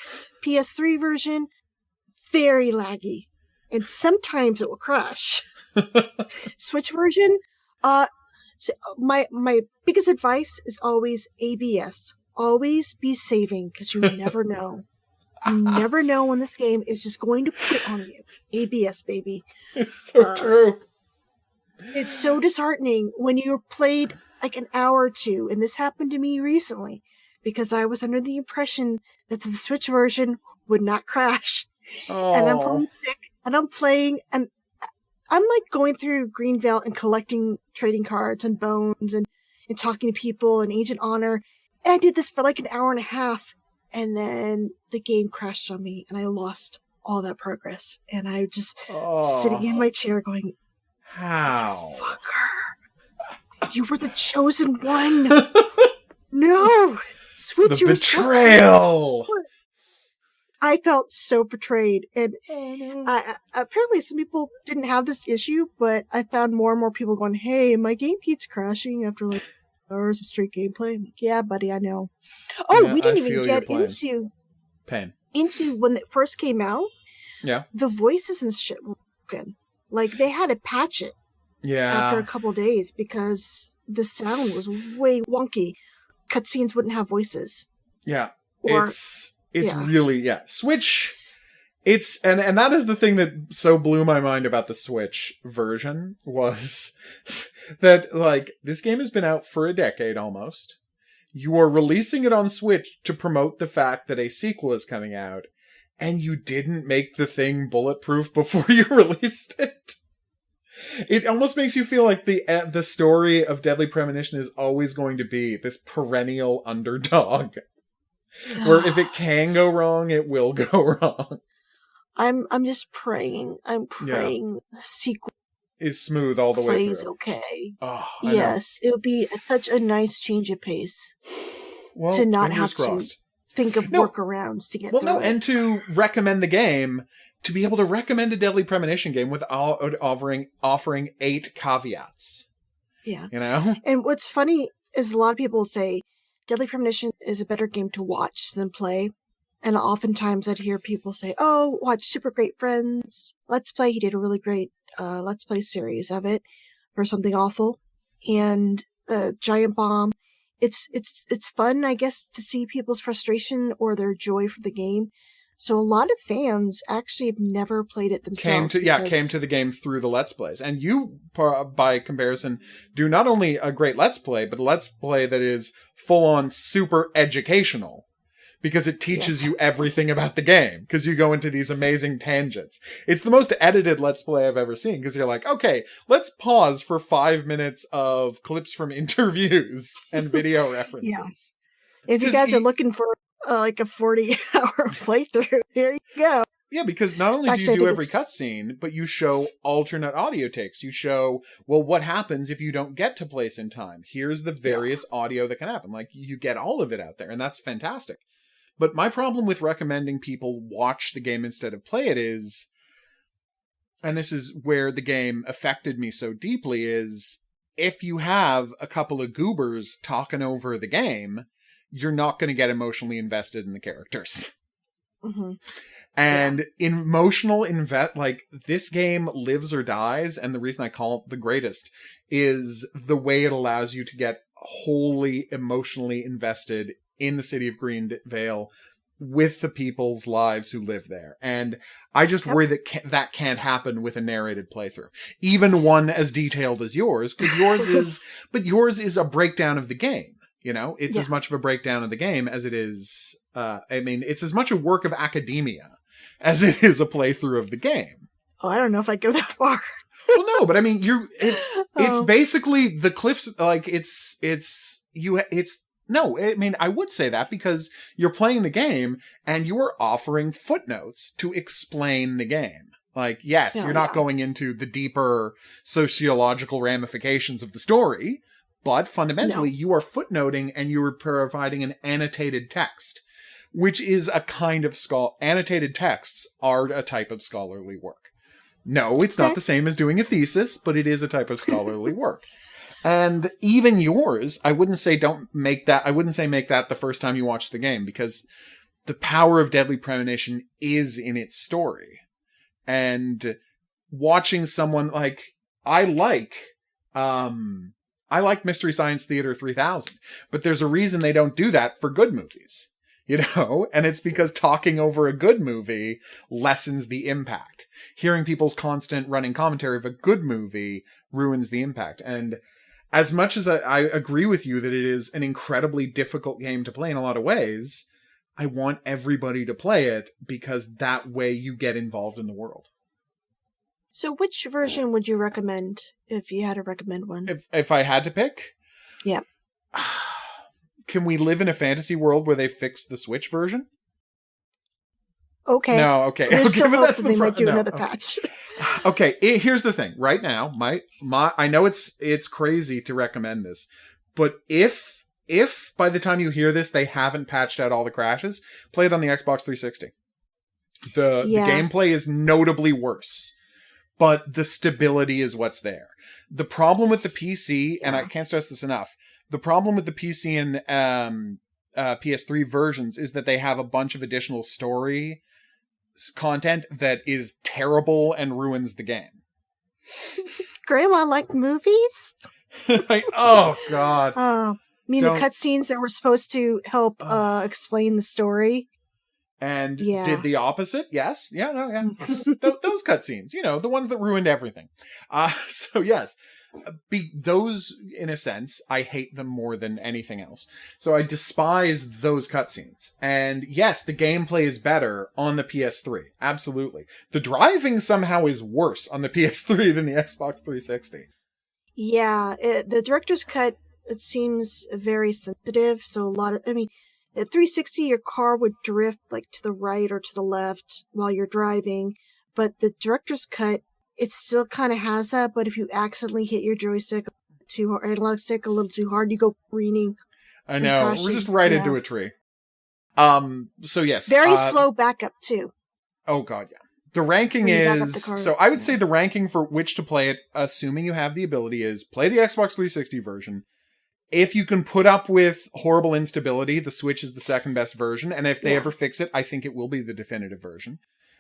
PS3 version, very laggy, and sometimes it will crash. Switch version, so my biggest advice is always ABS. Always be saving, because you never know. You never know when this game is just going to quit on you. ABS, baby. It's so true. It's so disheartening when you're played like an hour or two, and this happened to me recently. because I was under the impression that the Switch version would not crash. Oh. And I'm homesick, and I'm playing, and I'm like going through Greenvale and collecting trading cards and bones and talking to people and Agent Honor. And I did this for like an hour and a half, and then the game crashed on me, and I lost all that progress. And I was just sitting in my chair going, how? Fucker. You were the chosen one. No. Switch, the betrayal. I felt so betrayed. And apparently some people didn't have this issue, but I found more and more people going, hey, my game keeps crashing after like hours of straight gameplay. I'm like, yeah, buddy, I know. Oh, yeah, we didn't even get into when it first came out. Yeah. The voices and shit were broken. Like, they had to patch it. Yeah. After a couple days because the sound was way wonky. Cutscenes wouldn't have voices. Yeah. It's really, Switch, and that is the thing that so blew my mind about the Switch version was that, like, this game has been out for a decade almost. You are releasing it on Switch to promote the fact that a sequel is coming out, and you didn't make the thing bulletproof before you released it. It almost makes you feel like the story of Deadly Premonition is always going to be this perennial underdog. Where if it can go wrong, it will go wrong. I'm just praying. I'm praying the sequel is smooth all the way through. Plays okay. Oh, yes, it would be such a nice change of pace. Well, to not have to think of workarounds to get through it. And to recommend the game, to be able to recommend a Deadly Premonition game without offering 8 caveats. Yeah. You know? And what's funny is a lot of people say Deadly Premonition is a better game to watch than play. And oftentimes I'd hear people say, oh, watch Super Great Friends Let's Play. He did a really great Let's Play series of it for Something Awful. And Giant Bomb. It's fun, I guess, to see people's frustration or their joy for the game. So a lot of fans actually have never played it themselves. Came to the game through the Let's Plays. And you, by comparison, do not only a great Let's Play, but a Let's Play that is full-on super educational. Because it teaches you everything about the game. Because you go into these amazing tangents. It's the most edited Let's Play I've ever seen. Because you're like, okay, let's pause for 5 minutes of clips from interviews and video references. Yeah. If you guys are looking for like a 40-hour playthrough, there you go. Yeah, because not only do you do every cutscene, but you show alternate audio takes. You show, well, what happens if you don't get to place in time? Here's the various audio that can happen. Like, you get all of it out there, and that's fantastic. But my problem with recommending people watch the game instead of play it is, and this is where the game affected me so deeply, is if you have a couple of goobers talking over the game, you're not going to get emotionally invested in the characters. Mm-hmm. And like, this game lives or dies, and the reason I call it the greatest is the way it allows you to get wholly emotionally invested in the city of Greenvale with the people's lives who live there. And I just worry that that can't happen with a narrated playthrough. Even one as detailed as yours, because yours is a breakdown of the game. You know, it's as much of a breakdown of the game as it is, it's as much a work of academia as it is a playthrough of the game. Oh, I don't know if I'd go that far. Well, no, but I mean, it's basically the cliffs, like, no, I mean, I would say that because you're playing the game and you are offering footnotes to explain the game. Like, yes, you're not going into the deeper sociological ramifications of the story, but fundamentally you are footnoting and you are providing an annotated text, which is a kind of annotated texts are a type of scholarly work. No, it's not the same as doing a thesis, but it is a type of scholarly work. And even yours, I wouldn't say make that the first time you watch the game, because the power of Deadly Premonition is in its story. And watching someone like, I like Mystery Science Theater 3000, but there's a reason they don't do that for good movies, you know? And it's because talking over a good movie lessens the impact. Hearing people's constant running commentary of a good movie ruins the impact. And as much as I agree with you that it is an incredibly difficult game to play in a lot of ways, I want everybody to play it because that way you get involved in the world. So which version would you recommend if you had to recommend one? If I had to pick? Yeah. Can we live in a fantasy world where they fix the Switch version? Okay. No, okay. There's okay, still but hope that's that they might do no, another okay. patch. Okay, here's the thing. Right now, my I know it's crazy to recommend this, but if by the time you hear this they haven't patched out all the crashes, play it on the Xbox 360. The gameplay is notably worse, but the stability is what's there. The problem with the PC, and I can't stress this enough, the problem with the PC and PS3 versions is that they have a bunch of additional story content that is terrible and ruins the game. Grandma liked movies? Oh, God. I mean, the cutscenes that were supposed to help explain the story. And did the opposite? Yes. Yeah, no, yeah. Those cutscenes, the ones that ruined everything. So, yes. Those, in a sense, I hate them more than anything else. So I despise those cutscenes. And yes, the gameplay is better on the PS3. Absolutely. The driving somehow is worse on the PS3 than the Xbox 360. Yeah, the director's cut, it seems very sensitive. So at 360, your car would drift like to the right or to the left while you're driving. But the director's cut, it still kind of has that, but if you accidentally hit your joystick analog stick a little too hard, you go careening. I know. Crashing. We're just right into a tree. So yes. Very slow backup too. Oh god, yeah. The ranking is, so I would say the ranking for which to play it, assuming you have the ability, is play the Xbox 360 version. If you can put up with horrible instability, the Switch is the second best version. And if they ever fix it, I think it will be the definitive version.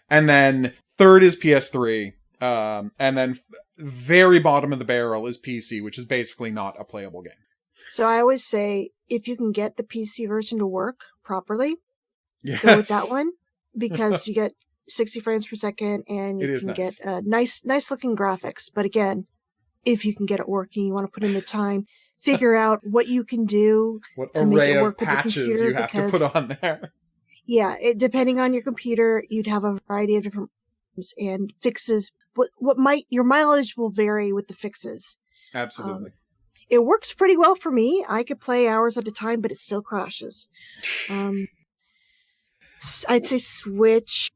And then third is PS3. And then very bottom of the barrel is PC, which is basically not a playable game. So I always say, if you can get the PC version to work properly, go with that one, because you get 60 frames per second and you can get nice looking graphics. But again, if you can get it working, you want to put in the time, figure out what you can do to make it work with the computer. You have to put on there. Yeah, depending on your computer, you'd have a variety of different and fixes. Your mileage will vary with the fixes. Absolutely. It works pretty well for me. I could play hours at a time, but it still crashes. I'd say Switch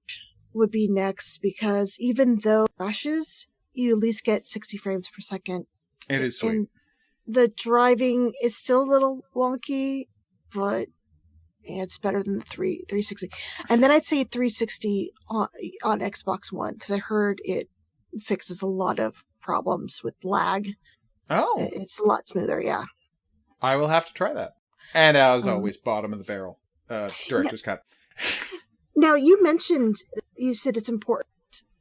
would be next, because even though it crashes, you at least get 60 frames per second. It is sweet. And the driving is still a little wonky, but it's better than the 360. And then I'd say 360 on Xbox One, because I heard it fixes a lot of problems with lag. Oh. It's a lot smoother, yeah. I will have to try that. And as always, bottom of the barrel. Director's cut. Now, you said it's important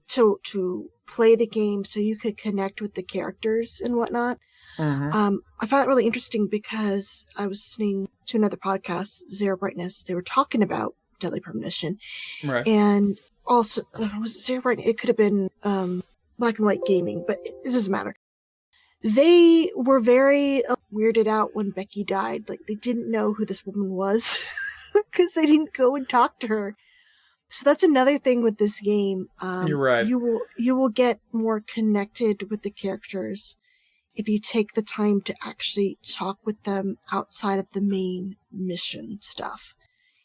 to play the game so you could connect with the characters and whatnot. Mm-hmm. I found that really interesting because I was listening to another podcast, Zero Brightness. They were talking about Deadly Premonition. Right. And also, was it Zero Brightness? It could have been Black and White Gaming, but it doesn't matter. They were very weirded out when Becky died. Like, they didn't know who this woman was because they didn't go and talk to her. So that's another thing with this game. You're right. You will get more connected with the characters if you take the time to actually talk with them outside of the main mission stuff.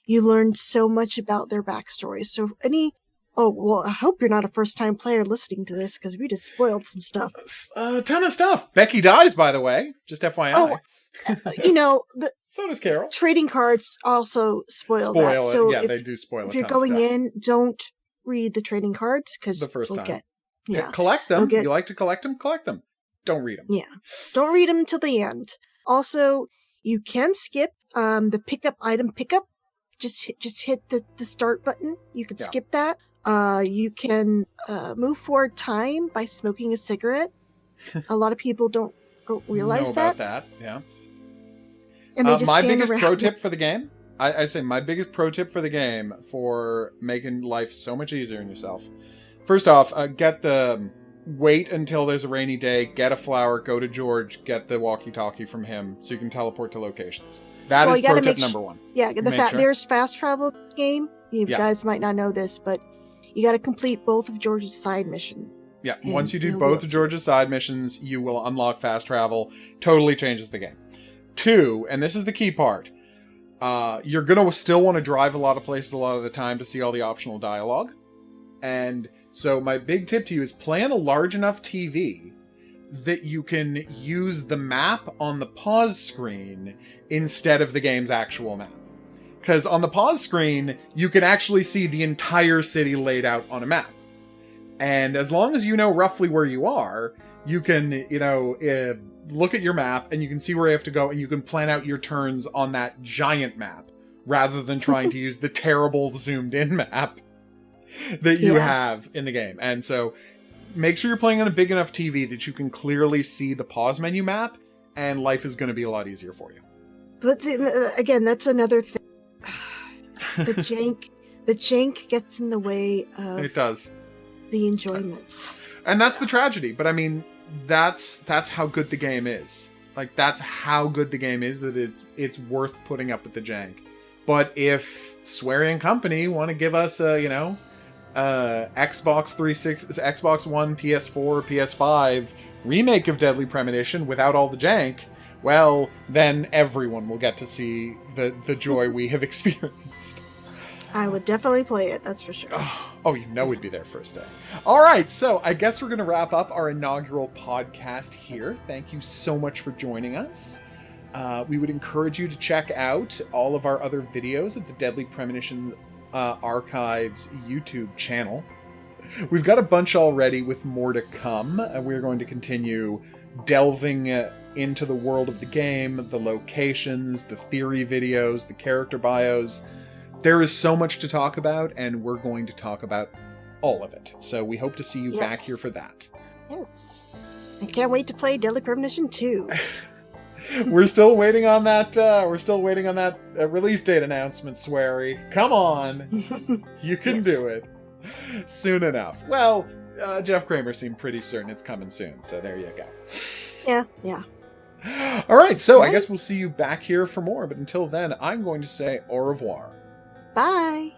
You learn so much about their backstory. So I hope you're not a first-time player listening to this, because we just spoiled some stuff. A ton of stuff. Becky dies, by the way. Just FYI. So does Carol. Trading cards also spoil that. So they do spoil it. If you're going in, don't read the trading cards, because the first time. Yeah. Collect them. You like to collect them? Collect them. Don't read them. Yeah. Don't read them till the end. Also, you can skip the item pickup. Just hit the start button. You can skip that. You can move forward time by smoking a cigarette. A lot of people don't realize about that. Yeah. And they just my biggest pro tip for the game, I say my biggest pro tip for the game for making life so much easier on yourself. First off, get the wait until there's a rainy day, get a flower, go to George, get the walkie-talkie from him so you can teleport to locations. That is pro tip number one. Yeah, there's fast travel game. You guys might not know this, but you got to complete both of George's side missions. Yeah, once you do both of George's side missions, you will unlock fast travel. Totally changes the game. 2, and this is the key part, you're going to still want to drive a lot of places a lot of the time to see all the optional dialogue. And so my big tip to you is plan a large enough TV that you can use the map on the pause screen instead of the game's actual map. Because on the pause screen, you can actually see the entire city laid out on a map. And as long as you know roughly where you are, you can, look at your map and you can see where you have to go and you can plan out your turns on that giant map rather than trying to use the terrible zoomed in map that you have in the game. And so make sure you're playing on a big enough TV that you can clearly see the pause menu map, and life is going to be a lot easier for you. But again, that's another thing. The jank gets in the way of it does the enjoyments. And that's the tragedy. But I mean, that's how good the game is. Like, that's how good the game is, that it's worth putting up with the jank. But if Swery and Company want to give us a, Xbox 360, Xbox One, PS4, PS5 remake of Deadly Premonition without all the jank, well, then everyone will get to see the joy we have experienced. I would definitely play it, that's for sure. Oh, we'd be there first day. All right, so I guess we're going to wrap up our inaugural podcast here. Thank you so much for joining us. We would encourage you to check out all of our other videos at the Deadly Premonition Archives YouTube channel. We've got a bunch already with more to come, and we're going to continue delving into the world of the game, the locations, the theory videos, the character bios. There is so much to talk about, and we're going to talk about all of it. So we hope to see you back here for that. Yes. I can't wait to play Deadly Premonition 2. We're still waiting on that. Release date announcement, Swery. Come on, you can do it soon enough. Well, Jeff Kramer seemed pretty certain it's coming soon, so there you go. Yeah. All right, so I guess we'll see you back here for more. But until then, I'm going to say au revoir. Bye.